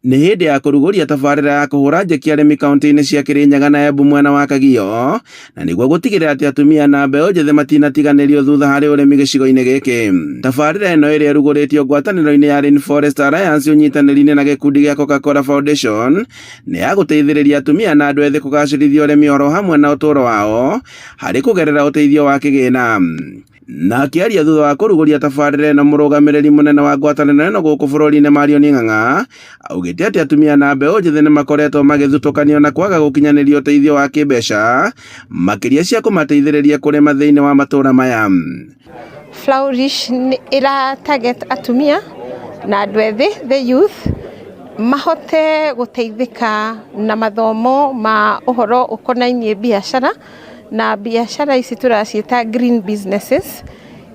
Nĩ hĩndĩ ya kũrugũria tabarĩra ya kũhũra njeki arĩmi kaunti-inĩ cia Kirinyaga na Embu mwena wa Kagio, na nĩguo gũtigĩrĩra atĩ atumia na mbeũ njĩthĩ matinatiganĩrio thutha harĩ ũrĩmi gĩcigo-inĩ gĩkĩ. Tabarĩra ĩno ĩrĩa ĩrugũrĩtio ngwatanĩro-inĩ ya Rainforest Alliance ũnyitanĩri-inĩ na gĩkundi gĩa Coca-Cola Foundation nĩ ya gũteithĩrĩria atumia na andũ ethĩ kũgacĩrithia ũrĩmi oro hamwe na ũtũũro wao harĩ kũgerera ũteithio wa kĩgĩna. Na akĩaria thutha wa kũrugũria tabarĩra ĩno, mũrũgamĩrĩri mũnene wa ngwatanĩro ĩno gũkũ bũrũri-inĩ Marion Ng'ang'a augĩte atĩ atumia na mbeũ njĩthĩ nĩ makoretwo magĩthutũkanio na kwaga gũkinyanĩria ũteithio wa kĩmbeca makĩria cia kũmateithĩrĩria kũrĩma thĩinĩ wa matũũra maya. Flourish ĩra target atumia na andũ ethĩ, the youth, mahote gũteithĩka na mathomo ma ũhoro ũkonainie biacara, na biacara ici tũraciĩta green businesses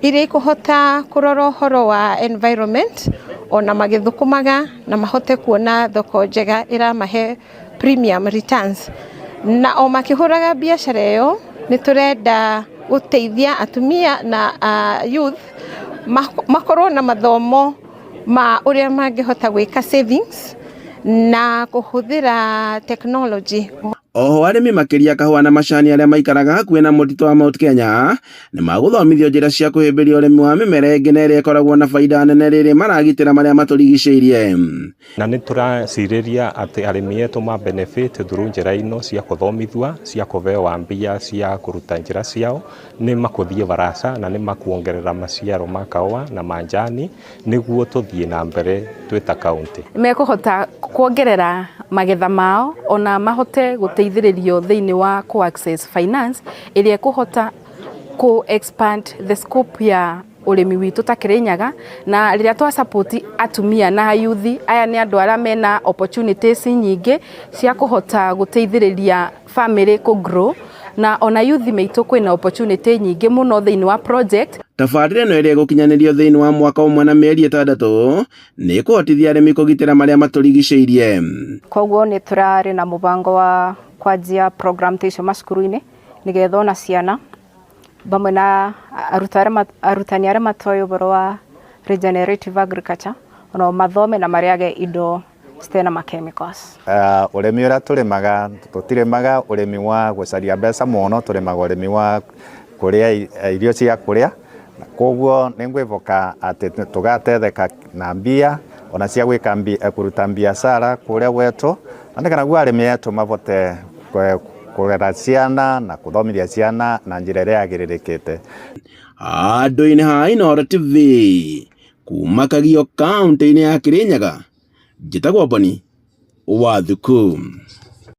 iria ikũhota kũrora ũhoro wa environment ona magĩthũkũmaga na mahote kuona thoko njega ĩramahe premium returns. Na o makĩhũraga biacara ĩyo nĩ tũrenda gũteithia atumia na youth makorwo na mathomo ma ũrĩa mangĩhota gwĩka savings na kũhũthĩra technology. Oho arĩmi makĩria kahũa na macani arĩa maikaraga hakuhĩ na mũtitũ wa Mount Kenya nĩ magũthomithio njĩra cia kũhĩmbĩria ũrĩmi wa mĩmera ĩngĩ na ĩrĩa ĩkoragwo na baida nene rĩrĩ maragitĩra marĩa matũrigicĩirie. Na nĩ tũracirĩria atĩ arĩmi etũ ma benefit through njĩra ino cia kũthomithua, cia kũheo mbia cia kũruta njĩra ciao, nĩ makũthiĩ baraca na nĩ makuongerera maciaro ma kahũa na manjani nĩguo tũthiĩ na mbere twĩ ta kaunti. Mekũhota kuongerera magetha mao ona mahote gũteithĩrĩrio thĩinĩ wa co-access finance ĩrĩa ĩkũhota ku-expand the scope ya ũrĩmi witũ ta Kirinyaga, na rĩrĩa twa support atumia na youth aya nĩ andũ arĩa mena opportunities nyingĩ cia kũhota gũteithĩrĩria family ku grow, na ona youth meitũ kwĩna opportunity nyingĩ mũno thĩinĩ wa project. Tabarĩra ĩno ĩrĩa ĩgũkinyanĩrio thĩinĩ wa mwaka ũmwe na mĩeri 6 nĩ ĩkũhotithia arĩmi kũgitĩra marĩa matũrigicĩirie. Koguo nĩ tũrarĩ na mũbango wa kwanjia program ta icio macukuru-inĩ nĩgetha ona ciana bamwe na arutani arĩa matoĩ ũhoro wa regenerative agriculture ona mathome na marĩage indo citena ma chemicals. Ũrĩmi ũrĩa tũrĩmaga tũtirĩmaga ũrĩmi wa gũcaria mbeca mũno, tũrĩmaga ũrĩmi wa kũrĩa irio cia kũrĩa. Koguo nĩ ngwĩvoka atĩ tũgatetheka na mbia ona cia gwĩka kũruta biacara kũrĩa gwetũ, na nĩgetha guo arĩmi etũ mahote kũrera ciana na kũthomithia ciana na njĩra ĩrĩa yagĩrĩrĩkĩte. Handũ-inĩ ha Inooro TV kuma Kagio kaunti-inĩ ya Kirinyaga, njĩtagwo Boni Wathuku.